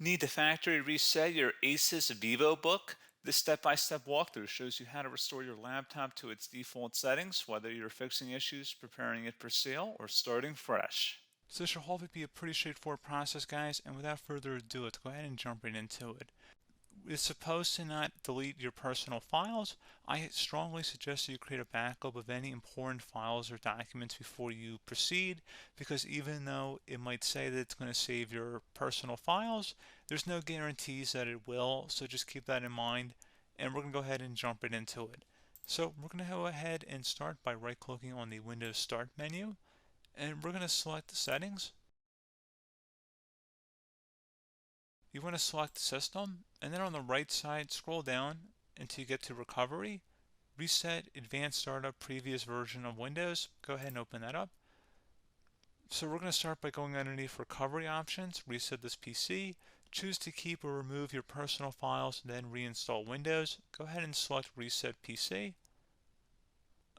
Need to factory reset your ASUS Vivobook? This step-by-step walkthrough shows you how to restore your laptop to its default settings, whether you're fixing issues, preparing it for sale, or starting fresh. So this should hopefully be a pretty straightforward process, guys, and without further ado, let's go ahead and jump right into it. It's supposed to not delete your personal files. I strongly suggest that you create a backup of any important files or documents before you proceed, because even though it might say that it's going to save your personal files, there's no guarantees that it will, so just keep that in mind, and we're going to go ahead and jump right into it. So we're going to go ahead and start by right-clicking on the Windows Start menu, and we're going to select the Settings. You want to select System, and then on the right side, scroll down until you get to Recovery. Reset Advanced Startup Previous Version of Windows. Go ahead and open that up. So we're going to start by going underneath Recovery Options, reset this PC. Choose to keep or remove your personal files, then reinstall Windows. Go ahead and select Reset PC.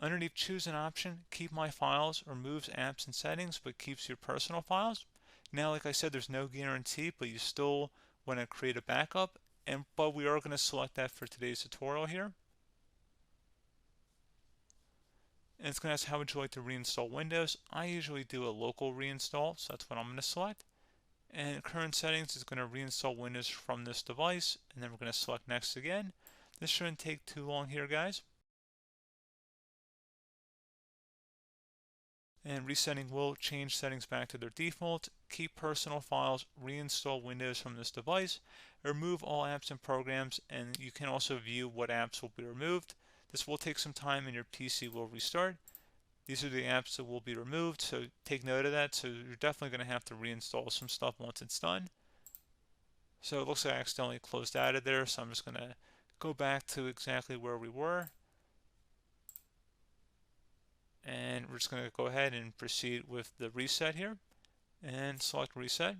Underneath Choose an option, Keep My Files removes apps and settings but keeps your personal files. Now, like I said, there's no guarantee, but you still want to create a backup, but we are going to select that for today's tutorial here. And it's going to ask how would you like to reinstall Windows. I usually do a local reinstall, so that's what I'm going to select. And current settings is going to reinstall Windows from this device, and then we're going to select next again. This shouldn't take too long here, guys. And resetting will change settings back to their default, keep personal files, reinstall Windows from this device, remove all apps and programs, and you can also view what apps will be removed. This will take some time and your PC will restart. These are the apps that will be removed, so take note of that. So you're definitely going to have to reinstall some stuff once it's done. So it looks like I accidentally closed out of there, so I'm just going to go back to exactly where we were. And we're just going to go ahead and proceed with the reset here and select reset.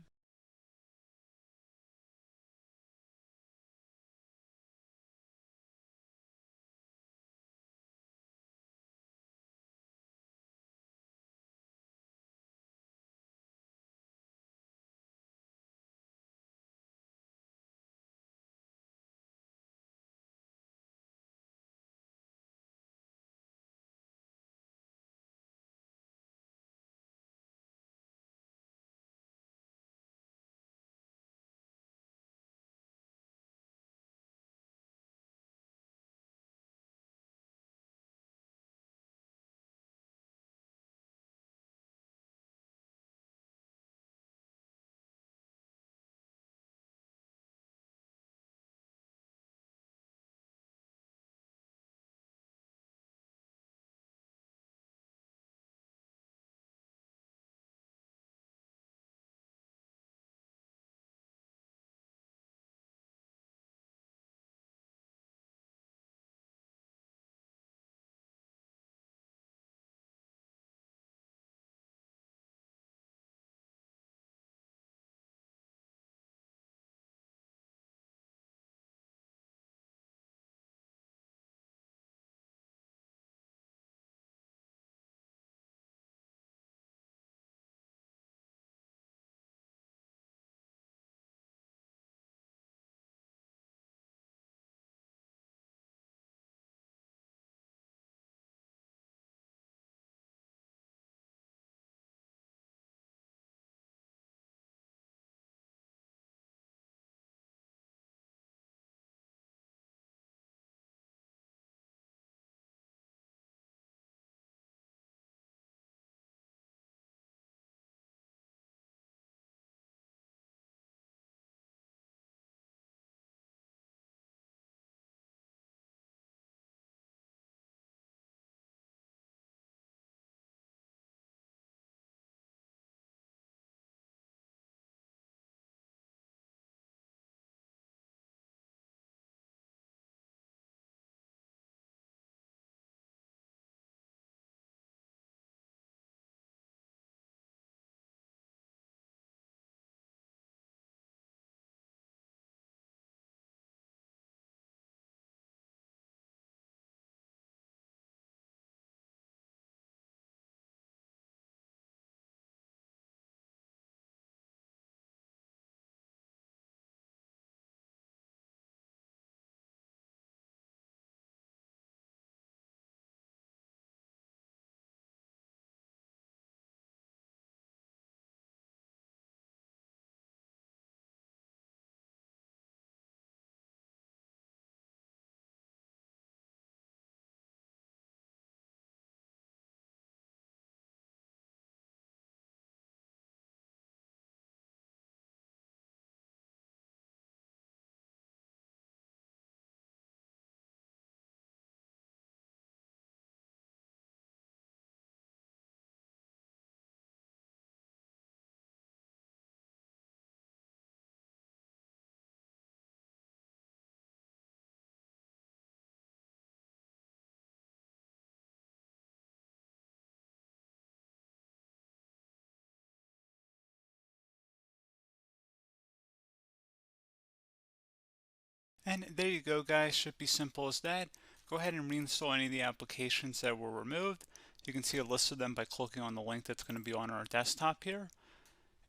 And there you go, guys. Should be simple as that. Go ahead and reinstall any of the applications that were removed. You can see a list of them by clicking on the link that's going to be on our desktop here.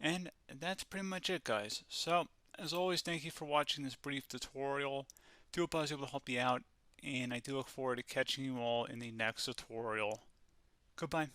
And that's pretty much it, guys. So, as always, thank you for watching this brief tutorial. Do hope I was able to help you out, and I do look forward to catching you all in the next tutorial. Goodbye.